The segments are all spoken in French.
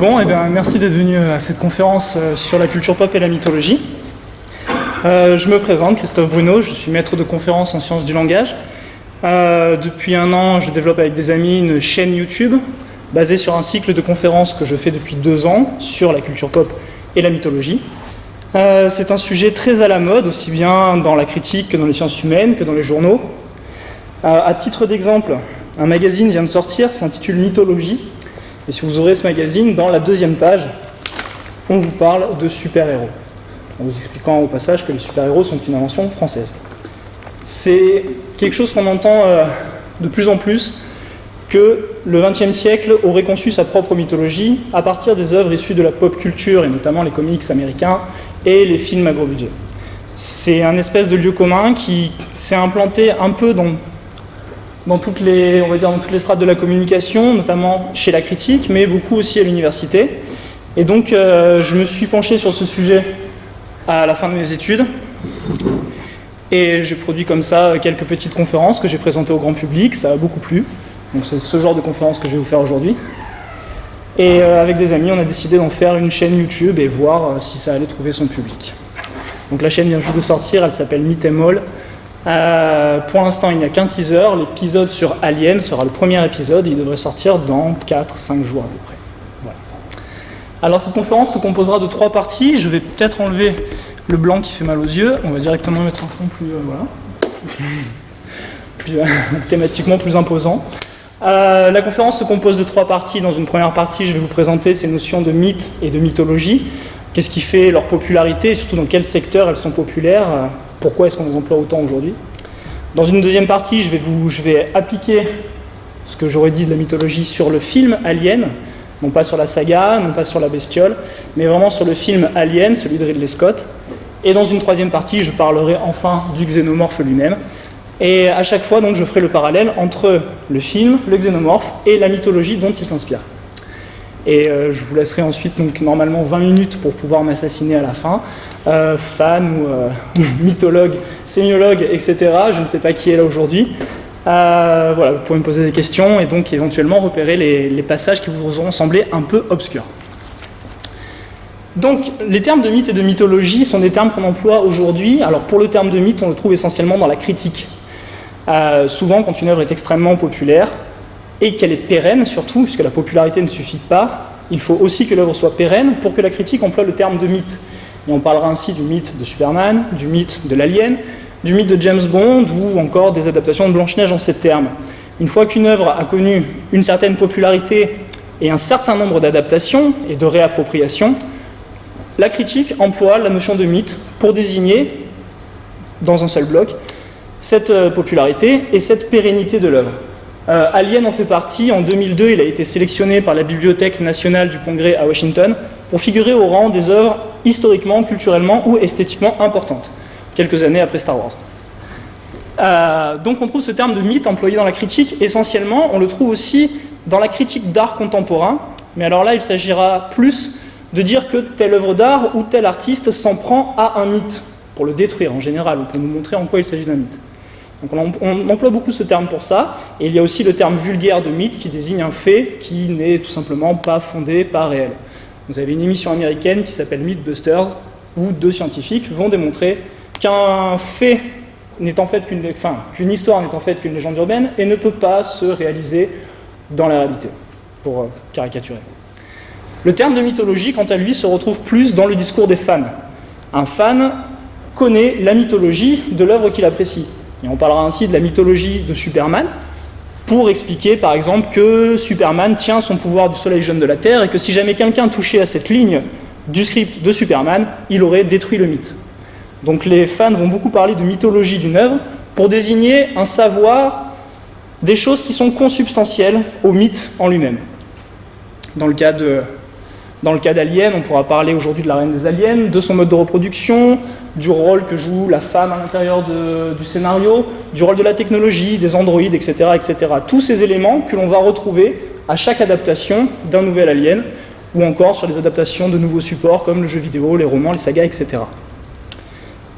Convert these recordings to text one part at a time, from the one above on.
Bon, merci d'être venu à cette conférence sur la culture pop et la mythologie. Je me présente, Christophe Bruno, je suis maître de conférences en sciences du langage. Depuis 1 an, je développe avec des amis une chaîne YouTube basée sur un cycle de conférences que je fais depuis 2 ans sur la culture pop et la mythologie. C'est un sujet très à la mode, aussi bien dans la critique que dans les sciences humaines, que dans les journaux. À titre d'exemple, un magazine vient de sortir, s'intitule Mythologie. Et si vous ouvrez ce magazine, dans la 2e page, on vous parle de super-héros, en vous expliquant au passage que les super-héros sont une invention française. C'est quelque chose qu'on entend de plus en plus, que le XXe siècle aurait conçu sa propre mythologie à partir des œuvres issues de la pop culture, et notamment les comics américains et les films à gros budget. C'est un espèce de lieu commun qui s'est implanté un peu dans toutes les strates de la communication, notamment chez la critique, mais beaucoup aussi à l'université. Et donc, je me suis penché sur ce sujet à la fin de mes études. Et j'ai produit comme ça quelques petites conférences que j'ai présentées au grand public. Ça a beaucoup plu. Donc c'est ce genre de conférence que je vais vous faire aujourd'hui. Et avec des amis, on a décidé d'en faire une chaîne YouTube et voir si ça allait trouver son public. Donc la chaîne vient juste de sortir, elle s'appelle Myth & Moll. Pour l'instant, il n'y a qu'un teaser. L'épisode sur Alien sera le premier épisode et il devrait sortir dans 4-5 jours à peu près. Voilà. Alors cette conférence se composera de 3 parties. Je vais peut-être enlever le blanc qui fait mal aux yeux. On va directement mettre un fond plus thématiquement plus imposant. La conférence se compose de 3 parties. Dans une première partie, je vais vous présenter ces notions de mythe et de mythologie. Qu'est-ce qui fait leur popularité et surtout dans quel secteur elles sont populaires. Pourquoi est-ce qu'on les emploie autant aujourd'hui? Dans une deuxième partie, je vais appliquer ce que j'aurais dit de la mythologie sur le film Alien, non pas sur la saga, non pas sur la bestiole, mais vraiment sur le film Alien, celui de Ridley Scott. Et dans une 3e partie, je parlerai enfin du xénomorphe lui-même. Et à chaque fois, donc, je ferai le parallèle entre le film, le xénomorphe et la mythologie dont il s'inspire. Et je vous laisserai ensuite donc, normalement 20 minutes pour pouvoir m'assassiner à la fin. Fan ou mythologue, sémiologue, etc. Je ne sais pas qui est là aujourd'hui. Voilà, vous pouvez me poser des questions et donc éventuellement repérer les passages qui vous auront semblé un peu obscurs. Donc, les termes de mythe et de mythologie sont des termes qu'on emploie aujourd'hui. Alors, pour le terme de mythe, on le trouve essentiellement dans la critique. Souvent, quand une œuvre est extrêmement populaire, et qu'elle est pérenne surtout, puisque la popularité ne suffit pas, il faut aussi que l'œuvre soit pérenne pour que la critique emploie le terme de mythe. Et on parlera ainsi du mythe de Superman, du mythe de l'Alien, du mythe de James Bond ou encore des adaptations de Blanche-Neige en ces termes. Une fois qu'une œuvre a connu une certaine popularité et un certain nombre d'adaptations et de réappropriations, la critique emploie la notion de mythe pour désigner, dans un seul bloc, cette popularité et cette pérennité de l'œuvre. Alien en fait partie. En 2002, il a été sélectionné par la Bibliothèque nationale du Congrès à Washington pour figurer au rang des œuvres historiquement, culturellement ou esthétiquement importantes, quelques années après Star Wars. Donc on trouve ce terme de mythe employé dans la critique. Essentiellement, on le trouve aussi dans la critique d'art contemporain, mais alors là, il s'agira plus de dire que telle œuvre d'art ou tel artiste s'en prend à un mythe, pour le détruire en général, ou pour nous montrer en quoi il s'agit d'un mythe. Donc on emploie beaucoup ce terme pour ça, et il y a aussi le terme vulgaire de mythe qui désigne un fait qui n'est tout simplement pas fondé, pas réel. Vous avez une émission américaine qui s'appelle Mythbusters, où 2 scientifiques vont démontrer qu'un fait n'est en fait qu'une histoire n'est en fait qu'une légende urbaine et ne peut pas se réaliser dans la réalité, pour caricaturer. Le terme de mythologie, quant à lui, se retrouve plus dans le discours des fans. Un fan connaît la mythologie de l'œuvre qu'il apprécie. Et on parlera ainsi de la mythologie de Superman, pour expliquer par exemple que Superman tient son pouvoir du soleil jaune de la Terre et que si jamais quelqu'un touchait à cette ligne du script de Superman, il aurait détruit le mythe. Donc les fans vont beaucoup parler de mythologie d'une œuvre pour désigner un savoir des choses qui sont consubstantielles au mythe en lui-même. Dans le cas d'Alien, on pourra parler aujourd'hui de la reine des aliens, de son mode de reproduction, du rôle que joue la femme à l'intérieur du scénario, du rôle de la technologie, des androïdes, etc., etc. Tous ces éléments que l'on va retrouver à chaque adaptation d'un nouvel Alien, ou encore sur les adaptations de nouveaux supports comme le jeu vidéo, les romans, les sagas, etc.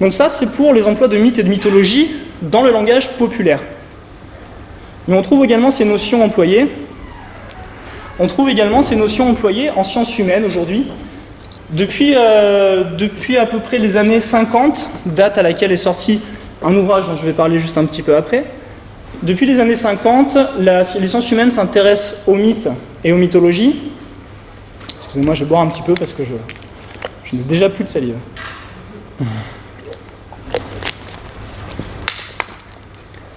Donc ça, c'est pour les emplois de mythe et de mythologie dans le langage populaire. Mais on trouve également ces notions employées On trouve également ces notions employées en sciences humaines aujourd'hui. Depuis à peu près les années 50, date à laquelle est sorti un ouvrage dont je vais parler juste un petit peu après, depuis les années 50, les sciences humaines s'intéressent aux mythes et aux mythologies. Excusez-moi, je vais boire un petit peu parce que je n'ai déjà plus de salive.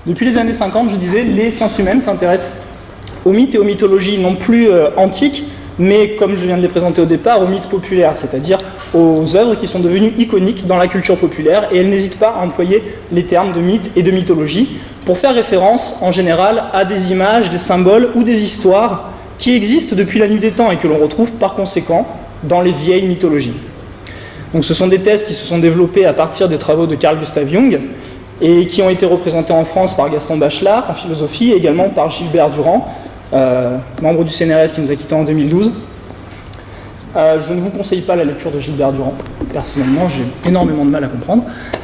Depuis les années 50, je disais, les sciences humaines s'intéressent aux mythes et aux mythologies non plus antiques, mais comme je viens de les présenter au départ, aux mythes populaires, c'est-à-dire aux œuvres qui sont devenues iconiques dans la culture populaire, et elles n'hésitent pas à employer les termes de mythe et de mythologie pour faire référence en général à des images, des symboles ou des histoires qui existent depuis la nuit des temps et que l'on retrouve par conséquent dans les vieilles mythologies. Donc ce sont des thèses qui se sont développées à partir des travaux de Carl Gustav Jung et qui ont été représentés en France par Gaston Bachelard en philosophie et également par Gilbert Durand, membre du CNRS qui nous a quittés en 2012. Je ne vous conseille pas la lecture de Gilbert Durand. Personnellement, j'ai énormément de mal à comprendre.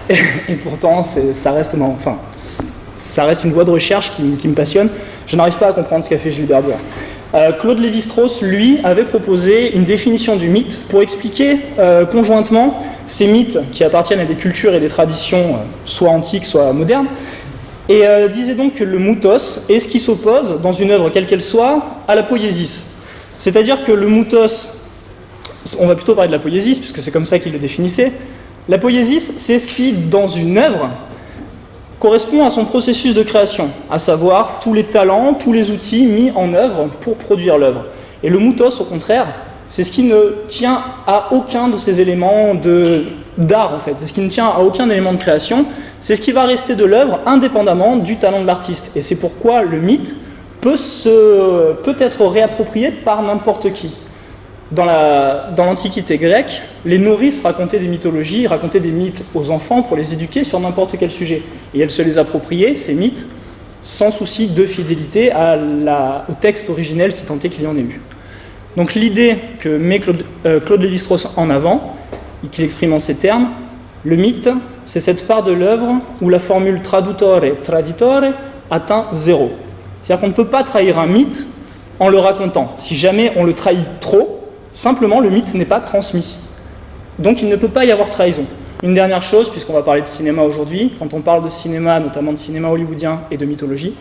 Et pourtant, ça reste une voie de recherche qui me passionne. Je n'arrive pas à comprendre ce qu'a fait Gilbert Durand. Claude Lévi-Strauss, lui, avait proposé une définition du mythe pour expliquer conjointement ces mythes qui appartiennent à des cultures et des traditions soit antiques, soit modernes, et disait donc que le mythos est ce qui s'oppose, dans une œuvre quelle qu'elle soit, à la poiesis. C'est-à-dire que le mythos, on va plutôt parler de la poiesis, puisque c'est comme ça qu'il le définissait, la poiesis, c'est ce qui, dans une œuvre, correspond à son processus de création, à savoir tous les talents, tous les outils mis en œuvre pour produire l'œuvre. Et le mythos, au contraire, c'est ce qui ne tient à aucun de ces éléments d'art, en fait. C'est ce qui ne tient à aucun élément de création. C'est ce qui va rester de l'œuvre indépendamment du talent de l'artiste. Et c'est pourquoi le mythe peut être réapproprié par n'importe qui. Dans l'Antiquité grecque, les nourrices racontaient des mythologies, racontaient des mythes aux enfants pour les éduquer sur n'importe quel sujet. Et elles se les appropriaient, ces mythes, sans souci de fidélité au texte originel, si tant est qu'il y en ait eu. Donc l'idée que met Claude Lévi-Strauss en avant, et qu'il exprime en ces termes, le mythe, c'est cette part de l'œuvre où la formule tradutore, traditore atteint 0. C'est-à-dire qu'on ne peut pas trahir un mythe en le racontant. Si jamais on le trahit trop, simplement, le mythe n'est pas transmis. Donc, il ne peut pas y avoir trahison. Une dernière chose, puisqu'on va parler de cinéma aujourd'hui, quand on parle de cinéma, notamment de cinéma hollywoodien et de mythologie,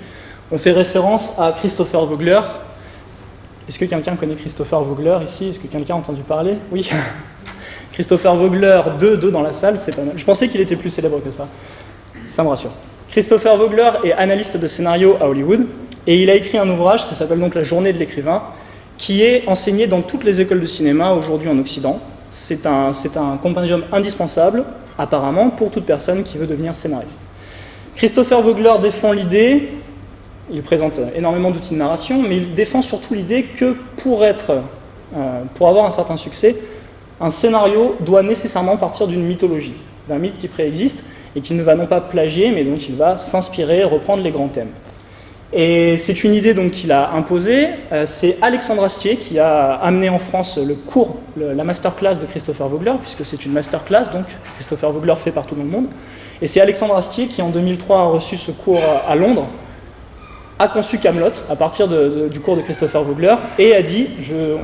on fait référence à Christopher Vogler. Est-ce que quelqu'un connaît Christopher Vogler ici? Est-ce que quelqu'un a entendu parler? Oui. Christopher Vogler, deux dans la salle, c'est pas mal. Je pensais qu'il était plus célèbre que ça. Ça me rassure. Christopher Vogler est analyste de scénario à Hollywood, et il a écrit un ouvrage qui s'appelle donc La journée de l'écrivain, qui est enseigné dans toutes les écoles de cinéma aujourd'hui en Occident. C'est un compendium indispensable, apparemment, pour toute personne qui veut devenir scénariste. Christopher Vogler défend l'idée, il présente énormément d'outils de narration, mais il défend surtout l'idée que pour avoir un certain succès, un scénario doit nécessairement partir d'une mythologie, d'un mythe qui préexiste et qu'il ne va non pas plagier, mais dont il va s'inspirer, reprendre les grands thèmes. Et c'est une idée donc qu'il a imposée. C'est Alexandre Astier qui a amené en France le cours, la masterclass de Christopher Vogler, puisque c'est une masterclass donc Christopher Vogler fait partout dans le monde. Et c'est Alexandre Astier qui en 2003 a reçu ce cours à Londres, a conçu Kaamelott à partir du cours de Christopher Vogler et a dit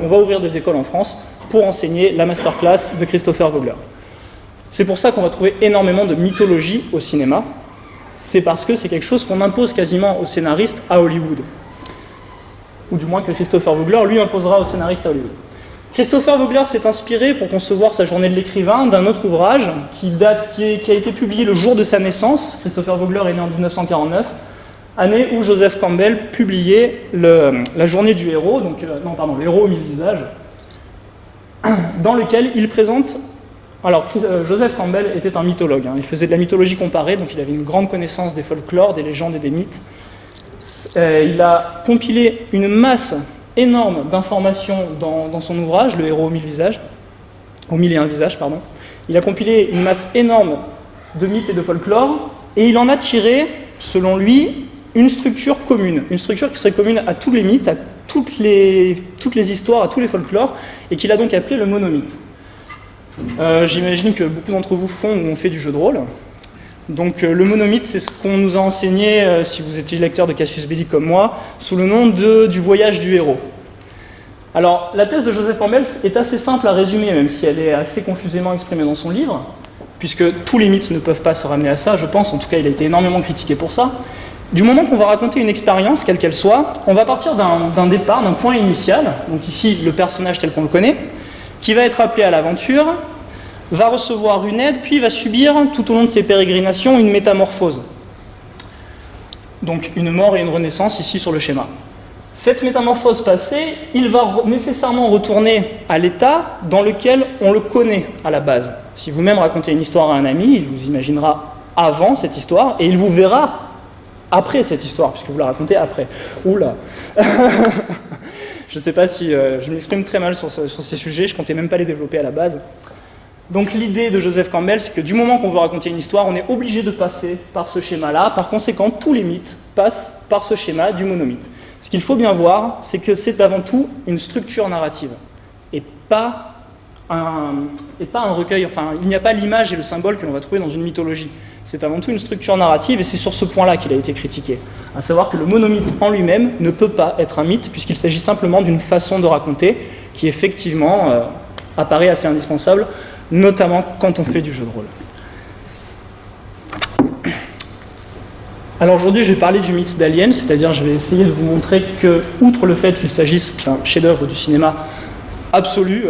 on va ouvrir des écoles en France pour enseigner la masterclass de Christopher Vogler. C'est pour ça qu'on va trouver énormément de mythologie au cinéma. C'est parce que c'est quelque chose qu'on impose quasiment aux scénaristes à Hollywood. Ou du moins que Christopher Vogler lui imposera aux scénaristes à Hollywood. Christopher Vogler s'est inspiré pour concevoir sa journée de l'écrivain d'un autre ouvrage qui a été publié le jour de sa naissance. Christopher Vogler est né en 1949, année où Joseph Campbell publiait la journée du héros, le héros aux 1000 visages, dans lequel il présente. Alors, Joseph Campbell était un mythologue, il faisait de la mythologie comparée, donc il avait une grande connaissance des folklores, des légendes et des mythes. Il a compilé une masse énorme d'informations dans son ouvrage, Le héros aux 1000 visages, aux 1001 visages, pardon. Il a compilé une masse énorme de mythes et de folklore, et il en a tiré, selon lui, une structure commune, une structure qui serait commune à tous les mythes, à toutes les histoires, à tous les folklores, et qu'il a donc appelé le monomythe. J'imagine que beaucoup d'entre vous font ou ont fait du jeu de rôle. Donc le monomythe, c'est ce qu'on nous a enseigné, si vous étiez lecteur de Cassius Belli comme moi, sous le nom du voyage du héros. Alors, la thèse de Joseph Campbell est assez simple à résumer, même si elle est assez confusément exprimée dans son livre, puisque tous les mythes ne peuvent pas se ramener à ça, je pense, en tout cas il a été énormément critiqué pour ça. Du moment qu'on va raconter une expérience, quelle qu'elle soit, on va partir d'un départ, d'un point initial, donc ici le personnage tel qu'on le connaît, qui va être appelé à l'aventure, va recevoir une aide, puis va subir tout au long de ses pérégrinations une métamorphose. Donc une mort et une renaissance ici sur le schéma. Cette métamorphose passée, il va nécessairement retourner à l'état dans lequel on le connaît à la base. Si vous-même racontez une histoire à un ami, il vous imaginera avant cette histoire et il vous verra après cette histoire, puisque vous la racontez après. Oula. Je ne sais pas si je m'exprime très mal sur ces sujets, je ne comptais même pas les développer à la base. Donc l'idée de Joseph Campbell, c'est que du moment qu'on veut raconter une histoire, on est obligé de passer par ce schéma-là. Par conséquent, tous les mythes passent par ce schéma du monomythe. Ce qu'il faut bien voir, c'est que c'est avant tout une structure narrative, et pas un recueil, enfin, il n'y a pas l'image et le symbole que l'on va trouver dans une mythologie. C'est avant tout une structure narrative, et c'est sur ce point-là qu'il a été critiqué. À savoir que le monomythe en lui-même ne peut pas être un mythe, puisqu'il s'agit simplement d'une façon de raconter qui, effectivement, apparaît assez indispensable, notamment quand on fait du jeu de rôle. Alors aujourd'hui, je vais parler du mythe d'Alien, c'est-à-dire je vais essayer de vous montrer que, outre le fait qu'il s'agisse d'un chef-d'œuvre du cinéma absolu,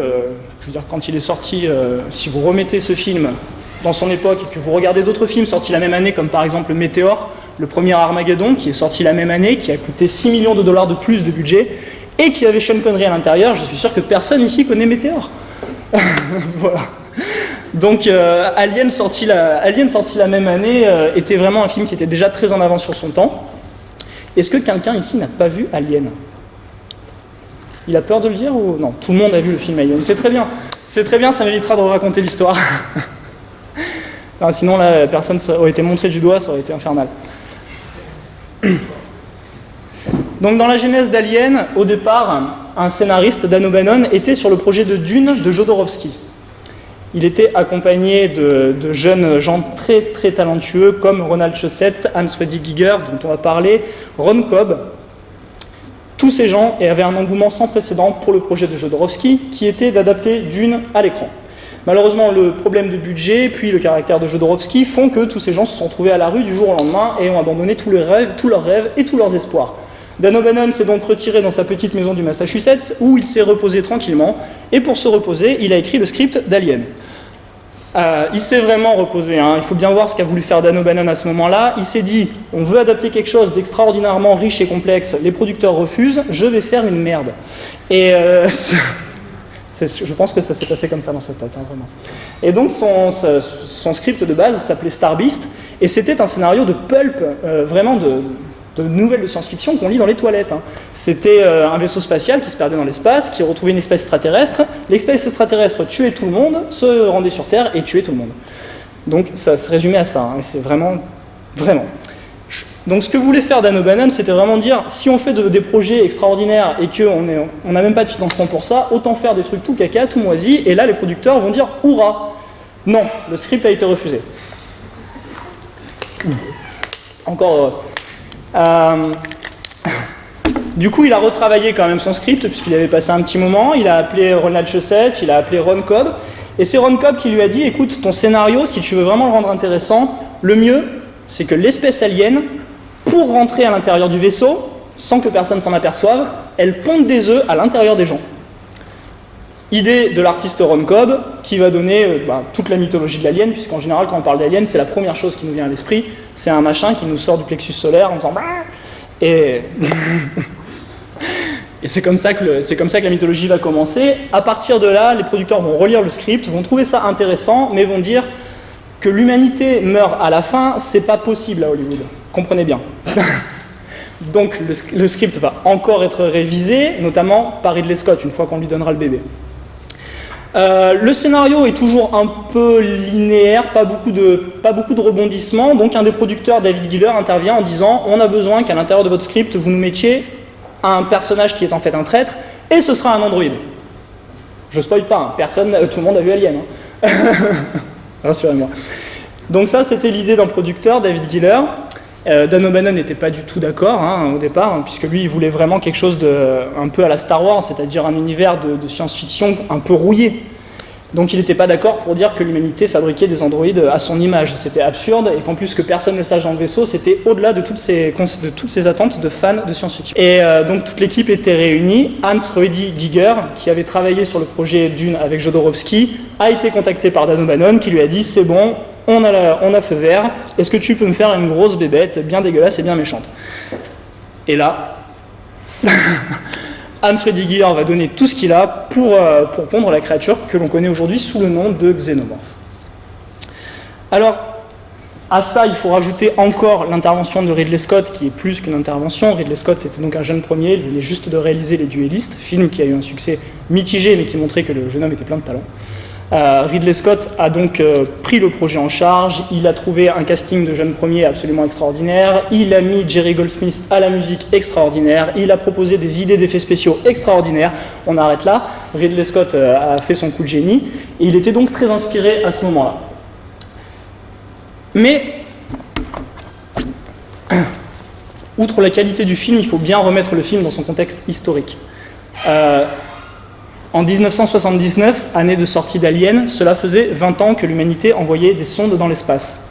je veux dire, quand il est sorti, si vous remettez ce film dans son époque et que vous regardez d'autres films sortis la même année, comme par exemple Météore, le premier Armageddon, qui est sorti la même année, qui a coûté 6 millions de dollars de plus de budget, et qui avait Sean Connery à l'intérieur, je suis sûr que personne ici connaît Météore. Voilà. Donc Alien sorti la même année était vraiment un film qui était déjà très en avance sur son temps. Est-ce que quelqu'un ici n'a pas vu Alien? Il a peur de le dire ou non? Tout le monde a vu le film Alien. C'est très bien, ça m'évitera de raconter l'histoire. Alors, sinon là, personne aurait été montré du doigt, ça aurait été infernal. Donc dans la genèse d'Alien, au départ, un scénariste, Dan O'Bannon, était sur le projet de Dune de Jodorowsky. Il était accompagné de jeunes gens très très talentueux comme Ronald Shusett, Hans Weddy Giger, dont on va parler, Ron Cobb. Tous ces gens avaient un engouement sans précédent pour le projet de Jodorowsky, qui était d'adapter Dune à l'écran. Malheureusement, le problème de budget, puis le caractère de Jodorowsky font que tous ces gens se sont trouvés à la rue du jour au lendemain et ont abandonné tous leurs rêves et tous leurs espoirs. Dan O'Bannon s'est donc retiré dans sa petite maison du Massachusetts, où il s'est reposé tranquillement, et pour se reposer, il a écrit le script d'Alien. Il s'est vraiment reposé, hein. Il faut bien voir ce qu'a voulu faire Dan O'Bannon à ce moment-là. Il s'est dit, on veut adapter quelque chose d'extraordinairement riche et complexe, les producteurs refusent, je vais faire une merde. Et je pense que ça s'est passé comme ça dans sa tête, hein, vraiment. Et donc son script de base s'appelait Star Beast, et c'était un scénario de pulp, vraiment de nouvelles de science-fiction qu'on lit dans les toilettes. Hein. C'était un vaisseau spatial qui se perdait dans l'espace, qui retrouvait une espèce extraterrestre. L'espèce extraterrestre tuait tout le monde, se rendait sur Terre et tuait tout le monde. Donc ça se résumait à ça, hein, et c'est vraiment. Donc ce que voulait faire Dan O'Bannon, c'était vraiment dire, si on fait des projets extraordinaires et qu'on n'a même pas de financement pour ça, autant faire des trucs tout caca, tout moisi, et là les producteurs vont dire, hurrah. Non, le script a été refusé. Encore heureux. Du coup, il a retravaillé quand même son script, puisqu'il avait passé un petit moment. Il a appelé Ronald Shusett, il a appelé Ron Cobb. Et c'est Ron Cobb qui lui a dit, écoute, ton scénario, si tu veux vraiment le rendre intéressant, le mieux, c'est que l'espèce alien, pour rentrer à l'intérieur du vaisseau, sans que personne s'en aperçoive, elle ponde des œufs à l'intérieur des gens. Idée de l'artiste Ron Cobb, qui va donner toute la mythologie de l'alien, puisqu'en général, quand on parle d'alien, c'est la première chose qui nous vient à l'esprit. C'est un machin qui nous sort du plexus solaire en faisant et c'est comme ça que la mythologie va commencer. À partir de là, les producteurs vont relire le script, vont trouver ça intéressant, mais vont dire que l'humanité meurt à la fin, c'est pas possible à Hollywood. Comprenez bien. Donc le script va encore être révisé, notamment par Ridley Scott, une fois qu'on lui donnera le bébé. Le scénario est toujours un peu linéaire, pas beaucoup de rebondissements, donc un des producteurs, David Giller, intervient en disant « On a besoin qu'à l'intérieur de votre script, vous nous mettiez un personnage qui est en fait un traître, et ce sera un androïde. » Je spoil pas, hein, tout le monde a vu Alien. Hein. Rassurez-moi. Donc ça, c'était l'idée d'un producteur, David Giller. Dan O'Bannon n'était pas du tout d'accord au départ, puisque lui il voulait vraiment quelque chose de un peu à la Star Wars, c'est-à-dire un univers de science-fiction un peu rouillé. Donc il n'était pas d'accord pour dire que l'humanité fabriquait des androïdes à son image. C'était absurde, et qu'en plus que personne ne le sache dans le vaisseau, c'était au-delà de toutes ces attentes de fans de science-fiction. Et donc toute l'équipe était réunie. Hans Ruedi Giger, qui avait travaillé sur le projet Dune avec Jodorowsky, a été contacté par Dan O'Bannon, qui lui a dit « C'est bon, on a feu vert, est-ce que tu peux me faire une grosse bébête bien dégueulasse et bien méchante ?» Et là, Hans Ruedi Giger va donner tout ce qu'il a pour pondre la créature que l'on connaît aujourd'hui sous le nom de Xénomorphe. Alors, à ça, il faut rajouter encore l'intervention de Ridley Scott, qui est plus qu'une intervention. Ridley Scott était donc un jeune premier, il venait juste de réaliser Les Duellistes, film qui a eu un succès mitigé, mais qui montrait que le jeune homme était plein de talent. Ridley Scott a donc pris le projet en charge, il a trouvé un casting de jeunes premiers absolument extraordinaire, il a mis Jerry Goldsmith à la musique extraordinaire, il a proposé des idées d'effets spéciaux extraordinaires. On arrête là, Ridley Scott a fait son coup de génie, et il était donc très inspiré à ce moment-là. Mais, outre la qualité du film, il faut bien remettre le film dans son contexte historique. En 1979, année de sortie d'Alien, cela faisait 20 ans que l'humanité envoyait des sondes dans l'espace.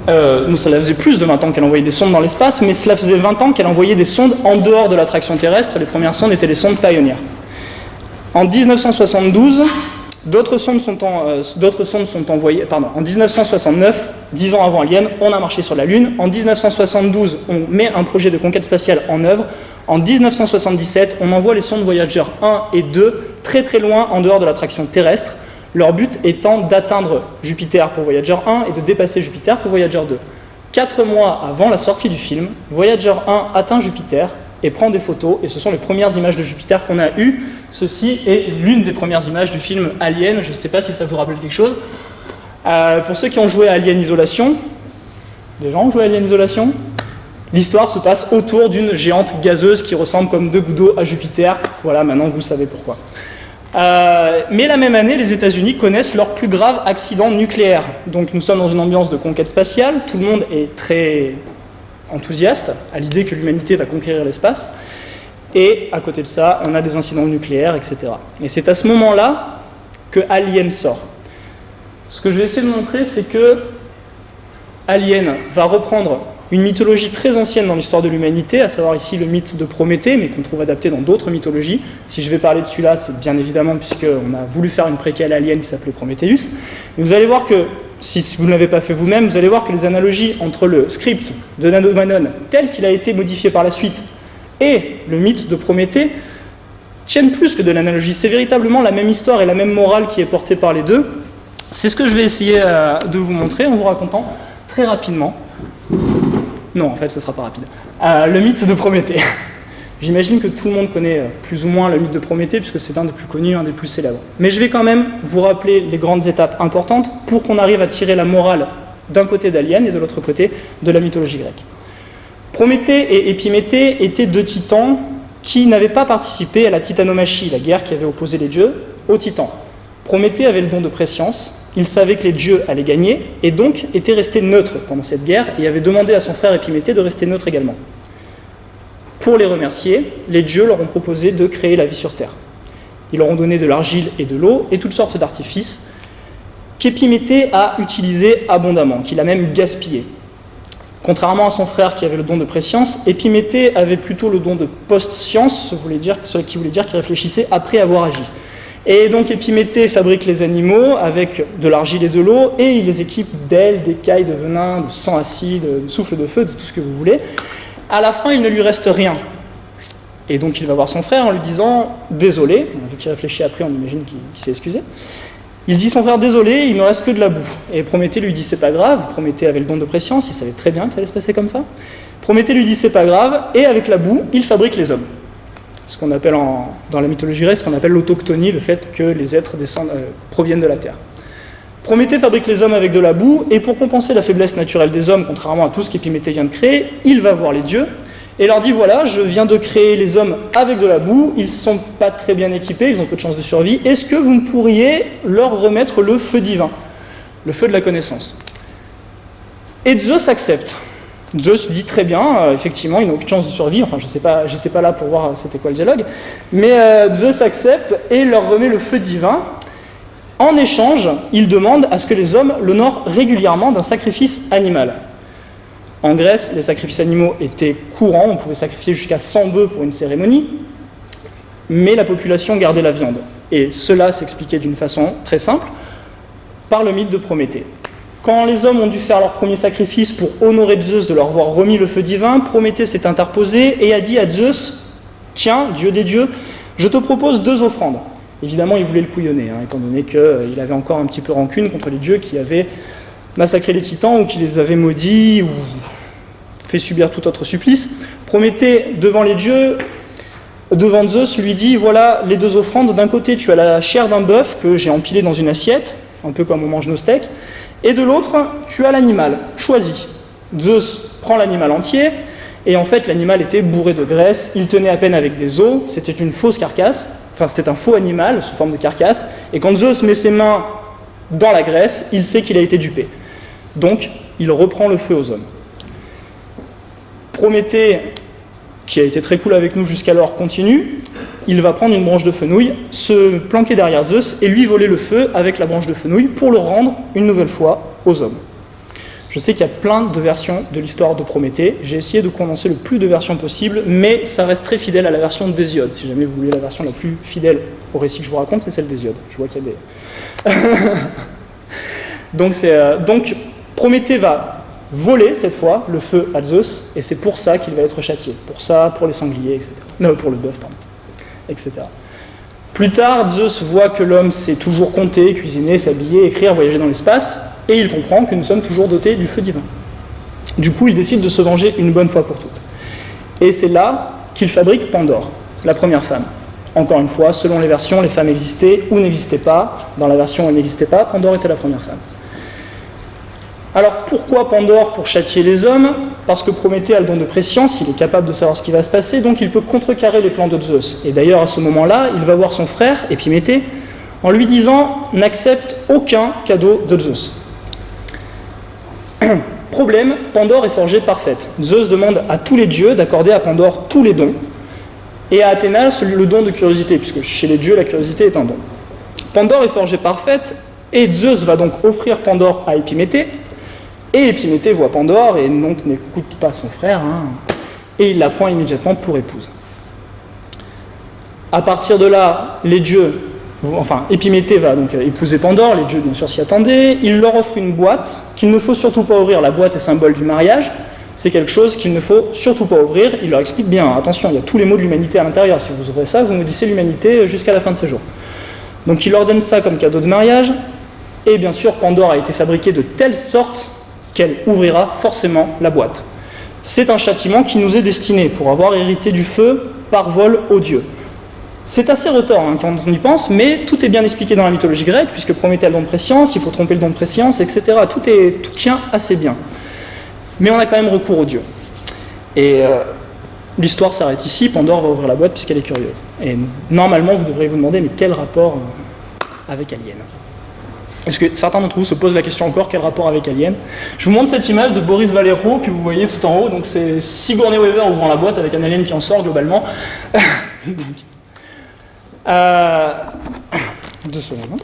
Cela faisait plus de 20 ans qu'elle envoyait des sondes dans l'espace, mais cela faisait 20 ans qu'elle envoyait des sondes en dehors de l'attraction terrestre. Les premières sondes étaient les sondes Pioneer. En 1972, d'autres sondes sont envoyées. En 1969, 10 ans avant Alien, on a marché sur la Lune. En 1972, on met un projet de conquête spatiale en œuvre. En 1977, on envoie les sondes Voyager 1 et 2 très très loin en dehors de l'attraction terrestre, leur but étant d'atteindre Jupiter pour Voyager 1 et de dépasser Jupiter pour Voyager 2. 4 mois avant la sortie du film, Voyager 1 atteint Jupiter et prend des photos, et ce sont les premières images de Jupiter qu'on a eues. Ceci est l'une des premières images du film Alien, je ne sais pas si ça vous rappelle quelque chose. Pour ceux qui ont joué à Alien Isolation, des gens ont joué à Alien Isolation ? L'histoire se passe autour d'une géante gazeuse qui ressemble comme 2 gouttes d'eau à Jupiter. Voilà, maintenant vous savez pourquoi. Mais la même année, les États-Unis connaissent leur plus grave accident nucléaire. Donc nous sommes dans une ambiance de conquête spatiale, tout le monde est très enthousiaste à l'idée que l'humanité va conquérir l'espace. Et à côté de ça, on a des incidents nucléaires, etc. Et c'est à ce moment-là que Alien sort. Ce que je vais essayer de montrer, c'est que Alien va reprendre une mythologie très ancienne dans l'histoire de l'humanité, à savoir ici le mythe de Prométhée, mais qu'on trouve adapté dans d'autres mythologies. Si je vais parler de celui-là, c'est bien évidemment puisqu'on a voulu faire une préquelle Alien qui s'appelait Prometheus. Et vous allez voir que, si vous ne l'avez pas fait vous-même, vous allez voir que les analogies entre le script de Dan O'Bannon, tel qu'il a été modifié par la suite, et le mythe de Prométhée, tiennent plus que de l'analogie. C'est véritablement la même histoire et la même morale qui est portée par les deux. C'est ce que je vais essayer de vous montrer en vous racontant très rapidement. Non, en fait, ce ne sera pas rapide. Le mythe de Prométhée. J'imagine que tout le monde connaît plus ou moins le mythe de Prométhée, puisque c'est un des plus connus, un des plus célèbres. Mais je vais quand même vous rappeler les grandes étapes importantes pour qu'on arrive à tirer la morale d'un côté d'Alien et de l'autre côté de la mythologie grecque. Prométhée et Épiméthée étaient 2 titans qui n'avaient pas participé à la titanomachie, la guerre qui avait opposé les dieux aux titans. Prométhée avait le don de préscience. Il savait que les dieux allaient gagner, et donc était resté neutre pendant cette guerre, et avait demandé à son frère Épiméthée de rester neutre également. Pour les remercier, les dieux leur ont proposé de créer la vie sur Terre. Ils leur ont donné de l'argile et de l'eau, et toutes sortes d'artifices, qu'Épiméthée a utilisé abondamment, qu'il a même gaspillé. Contrairement à son frère qui avait le don de préscience, Épiméthée avait plutôt le don de post-science, ce qui voulait dire qu'il réfléchissait après avoir agi. Et donc Épiméthée fabrique les animaux avec de l'argile et de l'eau, et il les équipe d'ailes, d'écailles, de venin, de sang acide, de souffle de feu, de tout ce que vous voulez. À la fin, il ne lui reste rien. Et donc il va voir son frère en lui disant « Désolé », vu qu'il réfléchit après, on imagine qu'il s'est excusé. Il dit son frère « Désolé, il ne me reste que de la boue ». Et Prométhée lui dit « C'est pas grave », Prométhée avait le don de préscience, il savait très bien que ça allait se passer comme ça. Prométhée lui dit « C'est pas grave », et avec la boue, il fabrique les hommes. Ce qu'on appelle dans la mythologie grecque, ce qu'on appelle l'autochtonie, le fait que les êtres proviennent de la terre. Prométhée fabrique les hommes avec de la boue, et pour compenser la faiblesse naturelle des hommes, contrairement à tout ce qu'Épiméthée vient de créer, il va voir les dieux, et leur dit, voilà, je viens de créer les hommes avec de la boue, ils ne sont pas très bien équipés, ils ont peu de chances de survie, est-ce que vous pourriez leur remettre le feu divin, le feu de la connaissance ? Et Zeus accepte. Zeus dit très bien, effectivement, il n'a aucune chance de survie, enfin je sais pas, j'étais pas là pour voir c'était quoi le dialogue, mais Zeus accepte et leur remet le feu divin. En échange, il demande à ce que les hommes l'honorent régulièrement d'un sacrifice animal. En Grèce, les sacrifices animaux étaient courants, on pouvait sacrifier jusqu'à 100 bœufs pour une cérémonie, mais la population gardait la viande. Et cela s'expliquait d'une façon très simple, par le mythe de Prométhée. Quand les hommes ont dû faire leur premier sacrifice pour honorer Zeus de leur avoir remis le feu divin, Prométhée s'est interposé et a dit à Zeus « Tiens, dieu des dieux, je te propose 2 offrandes. » Évidemment, il voulait le couillonner, étant donné qu'il avait encore un petit peu rancune contre les dieux qui avaient massacré les titans ou qui les avaient maudits ou fait subir tout autre supplice. Prométhée, devant les dieux, devant Zeus, lui dit « Voilà les 2 offrandes. D'un côté, tu as la chair d'un bœuf que j'ai empilée dans une assiette, un peu comme on mange nos steaks, et de l'autre, tu as l'animal. Choisis. » Zeus prend l'animal entier, et en fait, l'animal était bourré de graisse, il tenait à peine avec des os, c'était une fausse carcasse. Enfin, c'était un faux animal sous forme de carcasse, et quand Zeus met ses mains dans la graisse, il sait qu'il a été dupé. Donc, il reprend le feu aux hommes. Prométhée, qui a été très cool avec nous jusqu'alors, continue. Il va prendre une branche de fenouil, se planquer derrière Zeus, et lui voler le feu avec la branche de fenouil pour le rendre une nouvelle fois aux hommes. Je sais qu'il y a plein de versions de l'histoire de Prométhée. J'ai essayé de condenser le plus de versions possible, mais ça reste très fidèle à la version d'Hésiode. Si jamais vous voulez la version la plus fidèle au récit que je vous raconte, c'est celle d'Hésiode. Je vois qu'il y a des... donc, Prométhée va voler, cette fois, le feu à Zeus, et c'est pour ça qu'il va être châtié. Pour ça, pour les sangliers, etc. Non, pour le bœuf, pardon, etc. Plus tard, Zeus voit que l'homme sait toujours compter, cuisiner, s'habiller, écrire, voyager dans l'espace, et il comprend que nous sommes toujours dotés du feu divin. Du coup, il décide de se venger une bonne fois pour toutes. Et c'est là qu'il fabrique Pandore, la première femme. Encore une fois, selon les versions, les femmes existaient ou n'existaient pas. Dans la version où elles n'existaient pas, Pandore était la première femme. Alors pourquoi Pandore pour châtier les hommes ? Parce que Prométhée a le don de préscience, il est capable de savoir ce qui va se passer, donc il peut contrecarrer les plans de Zeus. Et d'ailleurs, à ce moment-là, il va voir son frère, Épiméthée, en lui disant « N'accepte aucun cadeau de Zeus ». Problème, Pandore est forgée parfaite. Zeus demande à tous les dieux d'accorder à Pandore tous les dons, et à Athéna le don de curiosité, puisque chez les dieux, la curiosité est un don. Pandore est forgée parfaite, et Zeus va donc offrir Pandore à Épiméthée, et Épiméthée voit Pandore, et donc n'écoute pas son frère, et il la prend immédiatement pour épouse. À partir de là, les dieux, enfin Épiméthée va donc épouser Pandore, les dieux bien sûr s'y attendaient, il leur offre une boîte qu'il ne faut surtout pas ouvrir, la boîte est symbole du mariage, c'est quelque chose qu'il ne faut surtout pas ouvrir, il leur explique bien, attention, il y a tous les mots de l'humanité à l'intérieur, si vous ouvrez ça, vous maudissez l'humanité jusqu'à la fin de ses jours. Donc il leur donne ça comme cadeau de mariage, et bien sûr Pandore a été fabriquée de telle sorte qu'elle ouvrira forcément la boîte. C'est un châtiment qui nous est destiné pour avoir hérité du feu par vol aux dieux. C'est assez retors quand on y pense, mais tout est bien expliqué dans la mythologie grecque, puisque Prométhée a le don de préscience, il faut tromper le don de préscience, etc. Tout tient assez bien. Mais on a quand même recours aux dieux. Et l'histoire s'arrête ici, Pandore va ouvrir la boîte puisqu'elle est curieuse. Et normalement, vous devriez vous demander, mais quel rapport avec Alien ? Est-ce que certains d'entre vous se posent la question encore, quel rapport avec Alien ? Je vous montre cette image de Boris Vallejo que vous voyez tout en haut. Donc c'est Sigourney Weaver ouvrant la boîte avec un alien qui en sort globalement. 2 secondes.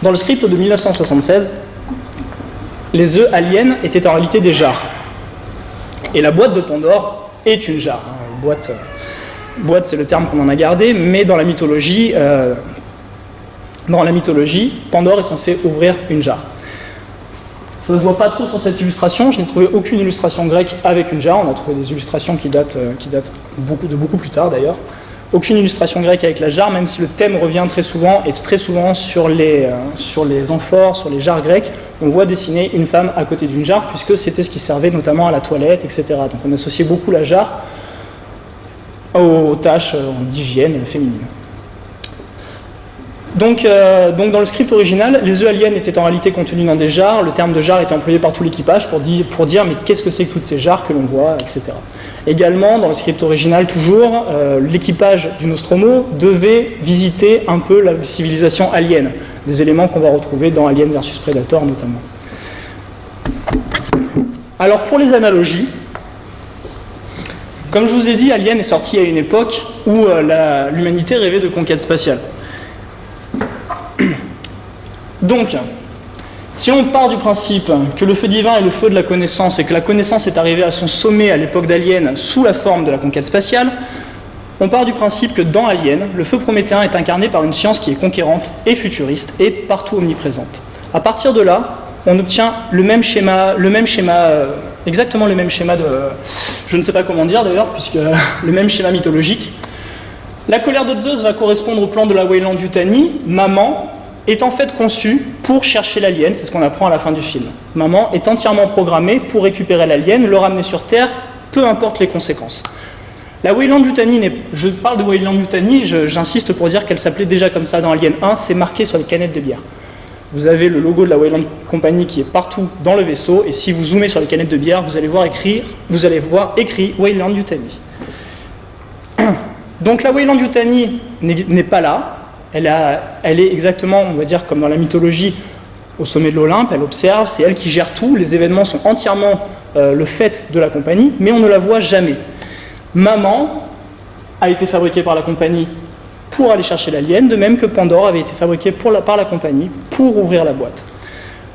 Dans le script de 1976, les œufs aliens étaient en réalité des jarres. Et la boîte de Pandore est une jarre. Boîte, c'est le terme qu'on en a gardé, mais dans la mythologie, Pandore est censé ouvrir une jarre. Ça ne se voit pas trop sur cette illustration, je n'ai trouvé aucune illustration grecque avec une jarre, on a trouvé des illustrations qui datent beaucoup plus tard d'ailleurs. Aucune illustration grecque avec la jarre, même si le thème revient très souvent, et très souvent sur les amphores, sur les jarres grecques, on voit dessiner une femme à côté d'une jarre, puisque c'était ce qui servait notamment à la toilette, etc. Donc on associait beaucoup la jarre aux tâches d'hygiène féminine. Donc dans le script original, les œufs aliens étaient en réalité contenus dans des jarres, le terme de jarre était employé par tout l'équipage pour dire mais qu'est-ce que c'est que toutes ces jarres que l'on voit, etc. Également, dans le script original toujours, l'équipage du Nostromo devait visiter un peu la civilisation alien, des éléments qu'on va retrouver dans Alien versus Predator notamment. Alors pour les analogies, comme je vous ai dit, Alien est sorti à une époque où l'humanité rêvait de conquête spatiale. Donc, si on part du principe que le feu divin est le feu de la connaissance et que la connaissance est arrivée à son sommet à l'époque d'Alien sous la forme de la conquête spatiale, on part du principe que dans Alien, le feu prométhéen est incarné par une science qui est conquérante et futuriste et partout omniprésente. À partir de là, on obtient exactement le même schéma de... Je ne sais pas comment dire d'ailleurs, puisque le même schéma mythologique. La colère de Zeus va correspondre au plan de la Weyland-Yutani. Maman est en fait conçue pour chercher l'alien, c'est ce qu'on apprend à la fin du film. Maman est entièrement programmée pour récupérer l'alien, le ramener sur Terre, peu importe les conséquences. La Weyland-Yutani, je parle de Weyland-Yutani, j'insiste pour dire qu'elle s'appelait déjà comme ça dans Alien 1, c'est marqué sur les canettes de bière. Vous avez le logo de la Weyland Company qui est partout dans le vaisseau, et si vous zoomez sur les canettes de bière, vous allez voir écrit Weyland-Yutani. Donc la Weyland-Yutani n'est pas là. Elle est exactement, on va dire, comme dans la mythologie, au sommet de l'Olympe, elle observe, c'est elle qui gère tout, les événements sont entièrement le fait de la compagnie, mais on ne la voit jamais. Maman a été fabriquée par la compagnie pour aller chercher l'alien, de même que Pandore avait été fabriqué par la compagnie pour ouvrir la boîte.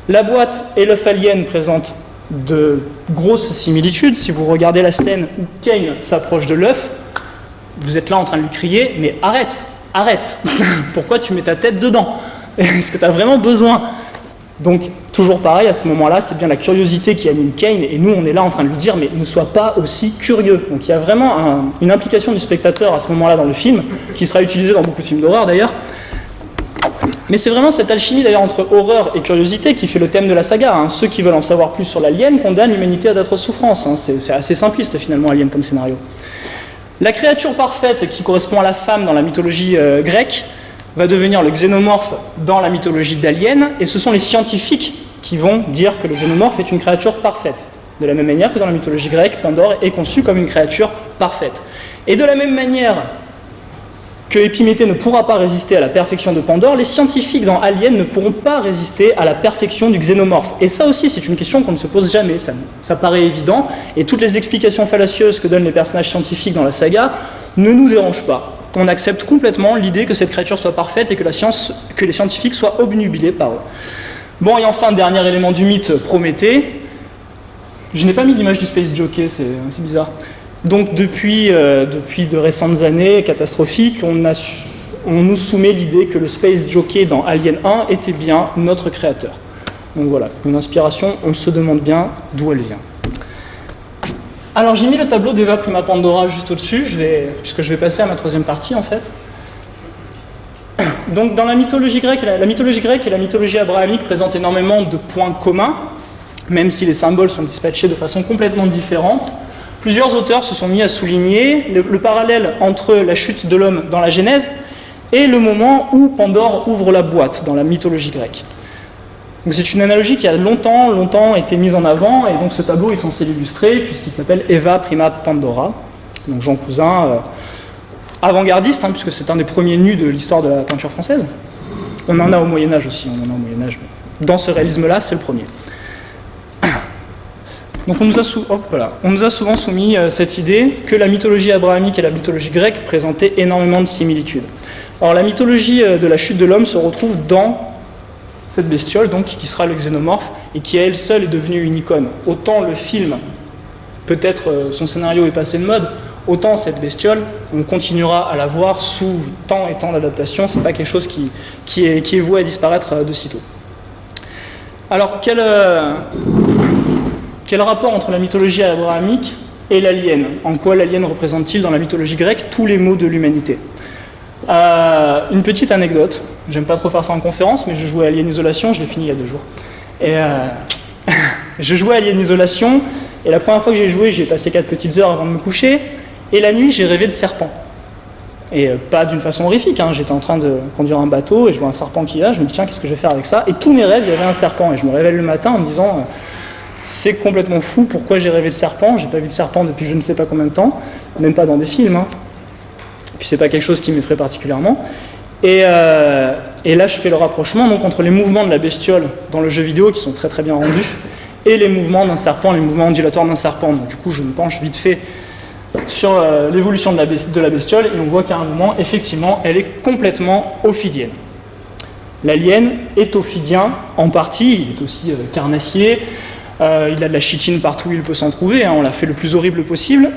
La boîte et l'œuf alien présentent de grosses similitudes. Si vous regardez la scène où Kane s'approche de l'œuf, vous êtes là en train de lui crier, mais arrête, arrête, pourquoi tu mets ta tête dedans? Est-ce que tu as vraiment besoin? Donc, toujours pareil, à ce moment-là, c'est bien la curiosité qui anime Kane, et nous, on est là en train de lui dire, mais ne sois pas aussi curieux. Donc, il y a vraiment une implication du spectateur à ce moment-là dans le film, qui sera utilisée dans beaucoup de films d'horreur d'ailleurs. Mais c'est vraiment cette alchimie d'ailleurs entre horreur et curiosité qui fait le thème de la saga. Hein. Ceux qui veulent en savoir plus sur l'alien condamnent l'humanité à d'atroces souffrances. Hein. C'est assez simpliste finalement, Alien comme scénario. La créature parfaite qui correspond à la femme dans la mythologie grecque va devenir le xénomorphe dans la mythologie d'Alien, et ce sont les scientifiques qui vont dire que le xénomorphe est une créature parfaite. De la même manière que dans la mythologie grecque, Pandore est conçu comme une créature parfaite. Et de la même manière que Épiméthée ne pourra pas résister à la perfection de Pandore, les scientifiques dans Alien ne pourront pas résister à la perfection du xénomorphe. Et ça aussi, c'est une question qu'on ne se pose jamais, ça paraît évident, et toutes les explications fallacieuses que donnent les personnages scientifiques dans la saga ne nous dérangent pas. On accepte complètement l'idée que cette créature soit parfaite et que les scientifiques soient obnubilés par eux. Bon, et enfin, dernier élément du mythe, Prométhée. Je n'ai pas mis l'image du Space Jockey, c'est bizarre. Donc depuis de récentes années catastrophiques, on nous soumet l'idée que le Space Jockey dans Alien 1 était bien notre créateur. Donc voilà, une inspiration, on se demande bien d'où elle vient. Alors j'ai mis le tableau d'Eva Prima Pandora juste au-dessus, puisque je vais passer à ma troisième partie en fait. Donc dans la mythologie grecque et la mythologie abrahamique présentent énormément de points communs, même si les symboles sont dispatchés de façon complètement différente. Plusieurs auteurs se sont mis à souligner le parallèle entre la chute de l'homme dans la Genèse et le moment où Pandore ouvre la boîte dans la mythologie grecque. Donc c'est une analogie qui a longtemps été mise en avant, et donc ce tableau est censé l'illustrer puisqu'il s'appelle Eva Prima Pandora. Donc Jean Cousin, avant-gardiste, puisque c'est un des premiers nus de l'histoire de la peinture française. On en a au Moyen-Âge aussi, mais dans ce réalisme-là, c'est le premier. Donc on nous a souvent soumis cette idée que la mythologie abrahamique et la mythologie grecque présentaient énormément de similitudes. Alors la mythologie de la chute de l'homme se retrouve dans cette bestiole, donc, qui sera le xénomorphe, et qui à elle seule est devenue une icône. Autant le film, peut-être son scénario est passé de mode, autant cette bestiole, on continuera à la voir sous tant et tant d'adaptations, c'est pas quelque chose qui est voué à disparaître de sitôt. Alors, quel rapport entre la mythologie abrahamique et l'alien? En quoi l'alien représente-t-il dans la mythologie grecque tous les maux de l'humanité? Une petite anecdote, j'aime pas trop faire ça en conférence, mais je jouais à Alien Isolation, je l'ai fini il y a 2 jours. Et je jouais à Alien Isolation, et la première fois que j'ai joué, j'ai passé 4 petites heures avant de me coucher, et la nuit, j'ai rêvé de serpents. Et pas d'une façon horrifique, hein. J'étais en train de conduire un bateau et je vois un serpent qui est là, je me dis tiens, qu'est-ce que je vais faire avec ça? Et tous mes rêves, il y avait un serpent. Et je me réveille le matin en me disant c'est complètement fou, pourquoi j'ai rêvé de serpent? J'ai pas vu de serpent depuis je ne sais pas combien de temps, même pas dans des films. Hein. Puis c'est pas quelque chose qui m'effraie particulièrement. Et là, je fais le rapprochement donc, entre les mouvements de la bestiole dans le jeu vidéo, qui sont très très bien rendus, et les mouvements d'un serpent, les mouvements ondulatoires d'un serpent. Donc, du coup, je me penche vite fait sur l'évolution de la bestiole, et on voit qu'à un moment, effectivement, elle est complètement ophidienne. L'alien est ophidien en partie, il est aussi carnassier, il a de la chitine partout où il peut s'en trouver, hein, on l'a fait le plus horrible possible,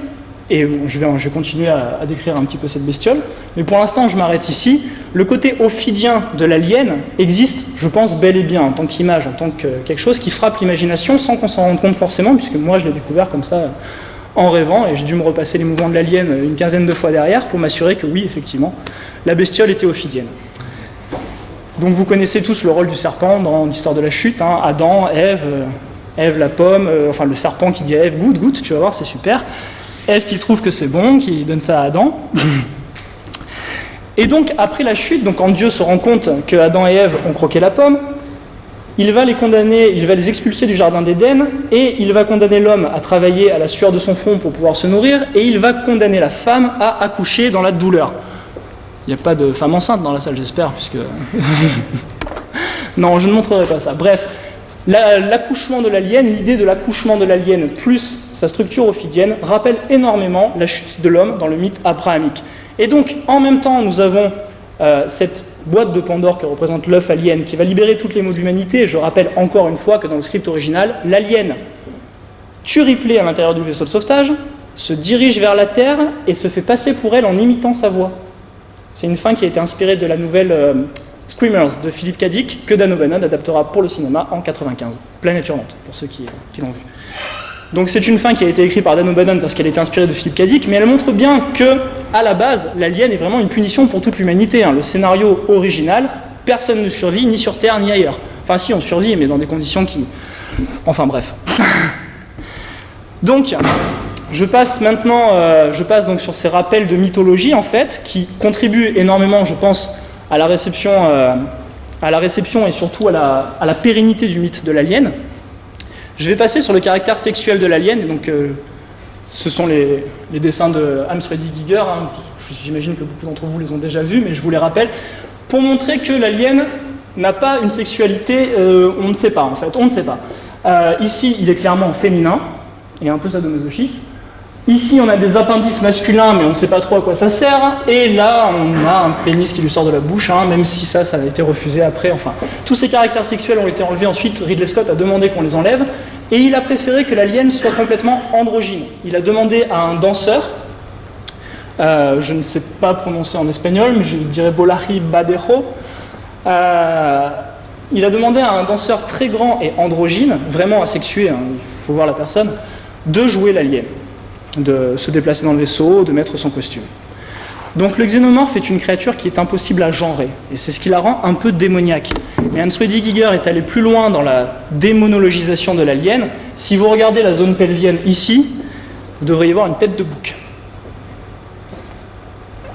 et bon, je vais continuer à décrire un petit peu cette bestiole, mais pour l'instant, je m'arrête ici. Le côté ophidien de l'alien existe, je pense, bel et bien, en tant qu'image, en tant que quelque chose qui frappe l'imagination sans qu'on s'en rende compte forcément, puisque moi, je l'ai découvert comme ça, en rêvant, et j'ai dû me repasser les mouvements de l'alien une quinzaine de fois derrière pour m'assurer que oui, effectivement, la bestiole était ophidienne. Donc vous connaissez tous le rôle du serpent dans l'histoire de la chute, hein, Adam, Ève la pomme, enfin le serpent qui dit à Ève, goûte, tu vas voir, c'est super. Ève qui trouve que c'est bon, qui donne ça à Adam. Et donc après la chute, donc quand Dieu se rend compte que Adam et Ève ont croqué la pomme, il va les condamner, il va les expulser du jardin d'Éden, et il va condamner l'homme à travailler à la sueur de son front pour pouvoir se nourrir, et il va condamner la femme à accoucher dans la douleur. Il n'y a pas de femme enceinte dans la salle, j'espère, puisque... Non, je ne montrerai pas ça. Bref, l'accouchement de l'alien, l'idée de l'accouchement de l'alien plus sa structure ophidienne rappelle énormément la chute de l'homme dans le mythe abrahamique. Et donc, en même temps, nous avons cette boîte de Pandore que représente l'œuf alien qui va libérer toutes les maux de l'humanité. Je rappelle encore une fois que dans le script original, l'alien tue Ripley à l'intérieur du vaisseau de sauvetage, se dirige vers la Terre et se fait passer pour elle en imitant sa voix. C'est une fin qui a été inspirée de la nouvelle Screamers de Philip K. Dick que Dan O'Bannon adaptera pour le cinéma en 1995. Planète hurlante, pour ceux qui l'ont vu. Donc c'est une fin qui a été écrite par Dan O'Bannon parce qu'elle était inspirée de Philip K. Dick, mais elle montre bien que, à la base, l'alien est vraiment une punition pour toute l'humanité. Hein. Le scénario original, personne ne survit, ni sur Terre, ni ailleurs. Enfin si, on survit, mais dans des conditions qui... Enfin bref. Donc, je passe donc sur ces rappels de mythologie, en fait, qui contribuent énormément, je pense, à la réception et surtout à la pérennité du mythe de l'alien. Je vais passer sur le caractère sexuel de l'alien, et donc ce sont les dessins de Hans Freddy Giger, hein. J'imagine que beaucoup d'entre vous les ont déjà vus, mais je vous les rappelle, pour montrer que l'alien n'a pas une sexualité, on ne sait pas en fait, on ne sait pas. Ici, il est clairement féminin, et un peu sadomasochiste. Ici, on a des appendices masculins, mais on ne sait pas trop à quoi ça sert. Et là, on a un pénis qui lui sort de la bouche, hein, même si ça a été refusé après. Enfin, tous ces caractères sexuels ont été enlevés ensuite. Ridley Scott a demandé qu'on les enlève. Et il a préféré que l'alien soit complètement androgyne. Il a demandé à un danseur, je ne sais pas prononcer en espagnol, mais je dirais Bolaji Badejo. Il a demandé à un danseur très grand et androgyne, vraiment asexué, hein, il faut voir la personne, de jouer l'alien, de se déplacer dans le vaisseau, de mettre son costume. Donc le xénomorphe est une créature qui est impossible à genrer, et c'est ce qui la rend un peu démoniaque. Mais Hans Freddy Giger est allé plus loin dans la démonologisation de l'alien. Si vous regardez la zone pelvienne ici, vous devriez voir une tête de bouc.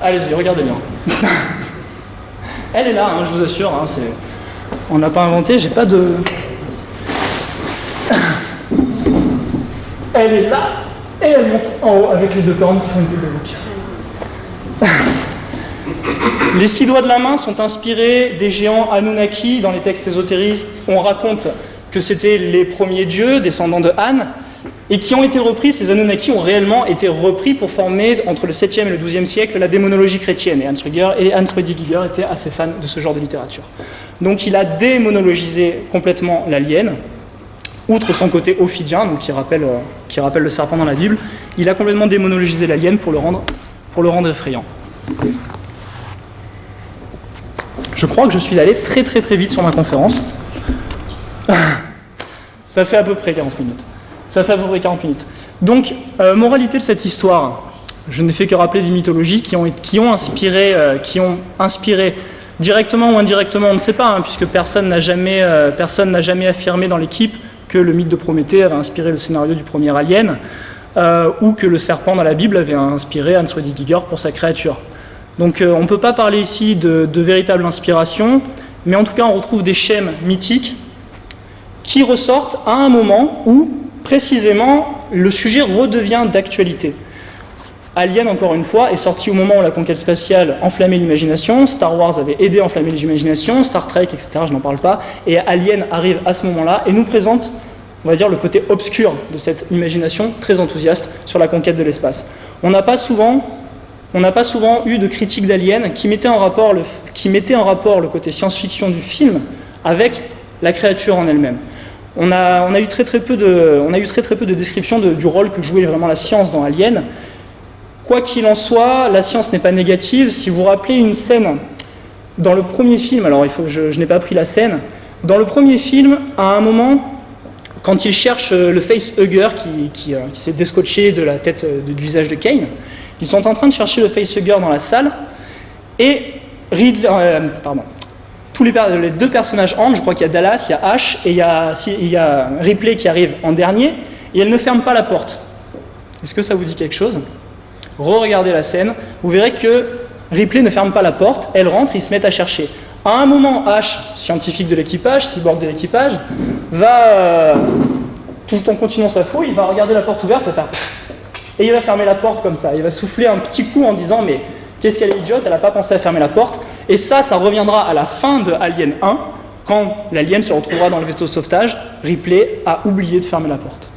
Allez-y, regardez bien. Elle est là, hein, je vous assure, hein, on n'a pas inventé, j'ai pas de... Elle est là, et elle monte en haut avec les deux cornes qui font une tête de bouc. Les 6 doigts de la main sont inspirés des géants Anunnaki. Dans les textes ésotériques, on raconte que c'était les premiers dieux, descendants de Han, et qui ont été repris, ces Anunnaki ont réellement été repris pour former, entre le 7e et le 12e siècle, la démonologie chrétienne. Et Hans Freddy Giger était assez fan de ce genre de littérature. Donc il a démonologisé complètement l'alien, outre son côté ophidien, donc qui rappelle le serpent dans la Bible, il a complètement démonologisé l'alien pour le rendre effrayant. Je crois que je suis allé très très très vite sur ma conférence. Ça fait à peu près 40 minutes. Donc, moralité de cette histoire, je n'ai fait que rappeler des mythologies qui ont inspiré directement ou indirectement, on ne sait pas, hein, puisque personne n'a jamais affirmé dans l'équipe que le mythe de Prométhée avait inspiré le scénario du premier Alien, ou que le serpent dans la Bible avait inspiré Hans Freddy Giger pour sa créature. Donc on ne peut pas parler ici de véritable inspiration, mais en tout cas on retrouve des schèmes mythiques qui ressortent à un moment où, précisément, le sujet redevient d'actualité. Alien, encore une fois, est sorti au moment où la conquête spatiale enflammait l'imagination, Star Wars avait aidé à enflammer l'imagination, Star Trek, etc., je n'en parle pas, et Alien arrive à ce moment-là et nous présente, on va dire, le côté obscur de cette imagination très enthousiaste sur la conquête de l'espace. On n'a pas souvent eu de critique d'Alien qui mettait en rapport le côté science-fiction du film avec la créature en elle-même. On a eu très peu de descriptions du rôle que jouait vraiment la science dans Alien. Quoi qu'il en soit, la science n'est pas négative. Si vous vous rappelez une scène dans le premier film, alors je n'ai pas pris la scène, dans le premier film, à un moment, quand il cherche le facehugger qui s'est descotché de la tête du visage de Kane, ils sont en train de chercher le facehugger dans la salle, et les deux personnages entrent, je crois qu'il y a Dallas, il y a Ash, et il y a Ripley qui arrive en dernier, et elle ne ferme pas la porte. Est-ce que ça vous dit quelque chose ? Re-regardez la scène, vous verrez que Ripley ne ferme pas la porte, elle rentre, ils se mettent à chercher. À un moment, Ash, scientifique de l'équipage, cyborg de l'équipage, va, tout en continuant sa fouille, il va regarder la porte ouverte, il va faire pfff, et il va fermer la porte comme ça. Il va souffler un petit coup en disant « mais qu'est-ce qu'elle est idiote, elle n'a pas pensé à fermer la porte ». Et ça reviendra à la fin de Alien 1, quand l'alien se retrouvera dans le vaisseau de sauvetage, Ripley a oublié de fermer la porte.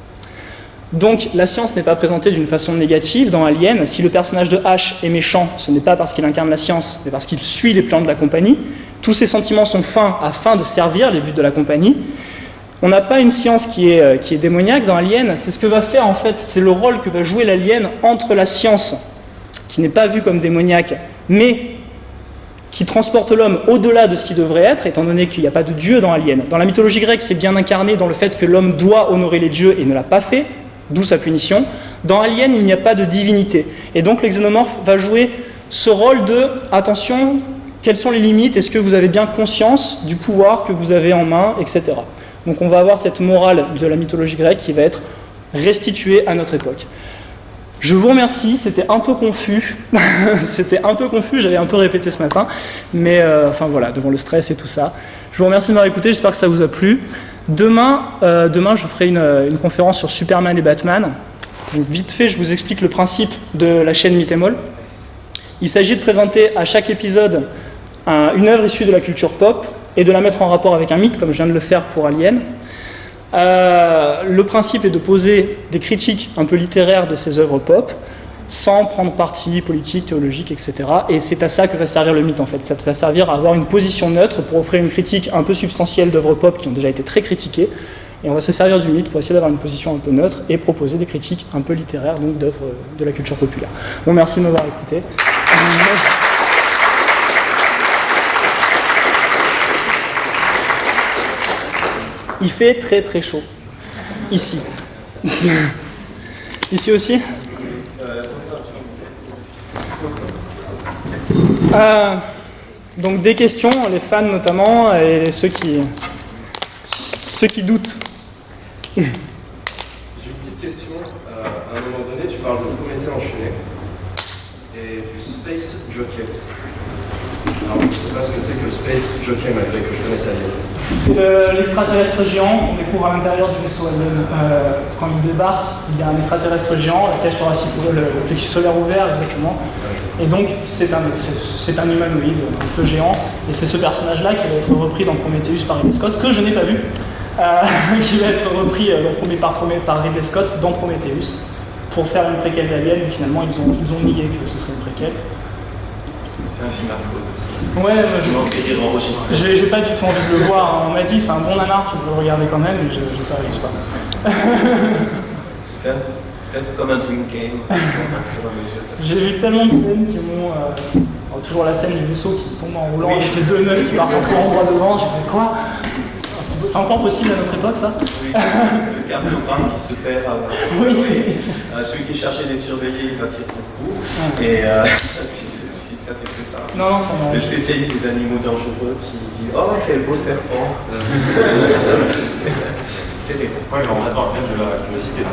Donc la science n'est pas présentée d'une façon négative dans Alien. Si le personnage de Ash est méchant, ce n'est pas parce qu'il incarne la science, mais parce qu'il suit les plans de la compagnie. Tous ses sentiments sont fins afin de servir les buts de la compagnie. On n'a pas une science qui est démoniaque dans Alien. C'est ce que va faire en fait, c'est le rôle que va jouer l'alien entre la science, qui n'est pas vue comme démoniaque, mais qui transporte l'homme au-delà de ce qu'il devrait être, étant donné qu'il n'y a pas de dieu dans Alien. Dans la mythologie grecque, c'est bien incarné dans le fait que l'homme doit honorer les dieux et ne l'a pas fait, d'où sa punition. Dans Alien, il n'y a pas de divinité. Et donc le xénomorphe va jouer ce rôle de « attention, quelles sont les limites ? Est-ce que vous avez bien conscience du pouvoir que vous avez en main ?» etc. Donc on va avoir cette morale de la mythologie grecque qui va être restituée à notre époque. Je vous remercie, c'était un peu confus, j'avais un peu répété ce matin, mais enfin voilà, devant le stress et tout ça. Je vous remercie de m'avoir écouté, j'espère que ça vous a plu. Demain, je ferai une conférence sur Superman et Batman. Donc, vite fait, je vous explique le principe de la chaîne Mythémol. Il s'agit de présenter à chaque épisode une œuvre issue de la culture pop et de la mettre en rapport avec un mythe, comme je viens de le faire pour Alien. Le principe est de poser des critiques un peu littéraires de ces œuvres pop, sans prendre parti politique, théologique, etc. Et c'est à ça que va servir le mythe, en fait. Ça va servir à avoir une position neutre pour offrir une critique un peu substantielle d'œuvres pop qui ont déjà été très critiquées. Et on va se servir du mythe pour essayer d'avoir une position un peu neutre et proposer des critiques un peu littéraires, donc d'œuvres de la culture populaire. Bon, merci de m'avoir écouté. Il fait très très chaud. Ici. Ici aussi ? Donc des questions, les fans notamment, et ceux qui doutent. J'ai une petite question. À un moment donné, tu parles de Prométhée enchaîné et du Space Jockey. Alors, je ne sais pas ce que c'est que le Space Jockey, malgré que je connaisse Alien. C'est l'extraterrestre géant qu'on découvre à l'intérieur du vaisseau Alien. Quand il débarque, il y a un extraterrestre géant, la cage thoracique, le plexus solaire ouvert, exactement. Et donc, c'est un humanoïde un peu géant. Et c'est ce personnage-là qui va être repris dans Prometheus par Ridley Scott, que je n'ai pas vu, qui va être repris par Ridley Scott dans Prometheus, pour faire une préquelle d'Alien, mais finalement, ils ont nié que ce serait une préquelle. C'est un film affreux. Ouais, j'ai pas du tout envie de le voir. On m'a dit c'est un bon nanar, tu peux le regarder quand même, mais j'ose pas. C'est peut-être comme un Twin Game. J'ai vu tellement de scènes qui m'ont. Toujours la scène du vaisseau qui tombe en roulant avec les deux nœuds qui partent un peu en droit devant. J'ai fait quoi ? C'est encore possible à notre époque, ça ? Oui, le cardiogramme qui se perd. Oui. Celui qui cherchait des surveillés, il va tirer ton coup. Ouais. Et ça fait que ça. Non, ça m'a. Le spécialiste des animaux dangereux qui dit « Oh, quel beau serpent !» télé. Ouais, mais on va voir bien de la curiosité là.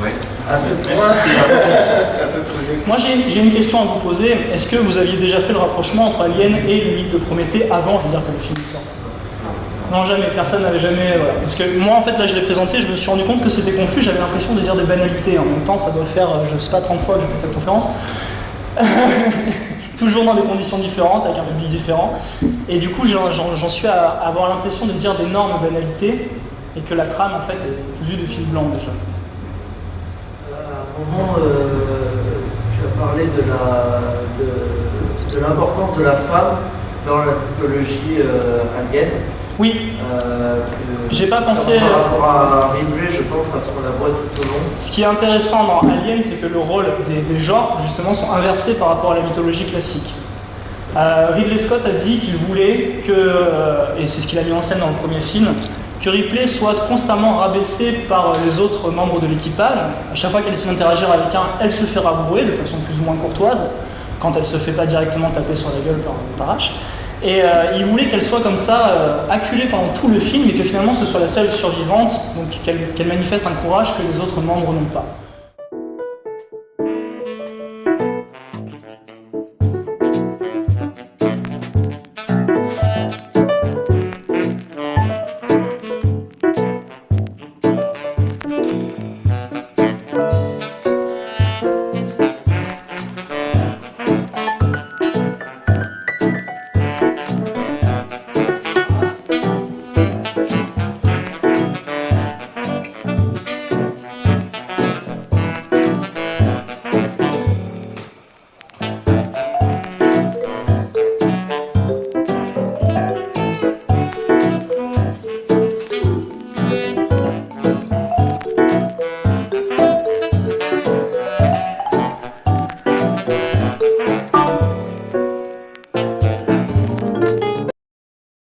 Ouais. À ce point, ça peut poser. Moi j'ai une question à vous poser. Est-ce que vous aviez déjà fait le rapprochement entre Alien et le mythe de Prométhée avant, je veux dire, que le film sorte? Non, jamais, personne n'avait jamais. Voilà. Parce que moi en fait là je l'ai présenté, je me suis rendu compte que c'était confus, j'avais l'impression de dire des banalités. En même temps, ça doit faire, je sais pas, 30 fois que je fais cette conférence. Toujours dans des conditions différentes, avec un public différent. Et du coup, j'en suis à avoir l'impression de dire d'énormes banalités et que la trame, en fait, est cousue de fil blanc déjà. À un moment, tu as parlé de l'importance de la femme dans la mythologie alien. Oui, j'ai pas pensé. Par rapport à Ripley, je pense, parce qu'on la voit tout au long. Ce qui est intéressant dans Alien, c'est que le rôle des genres, justement, sont inversés par rapport à la mythologie classique. Ridley Scott a dit qu'il voulait que, et c'est ce qu'il a mis en scène dans le premier film, que Ripley soit constamment rabaissée par les autres membres de l'équipage. À chaque fois qu'elle essaie d'interagir avec un, elle se fait rabouer de façon plus ou moins courtoise, quand elle se fait pas directement taper sur la gueule par H. Et il voulait qu'elle soit comme ça, acculée pendant tout le film, et que finalement ce soit la seule survivante, donc qu'elle manifeste un courage que les autres membres n'ont pas.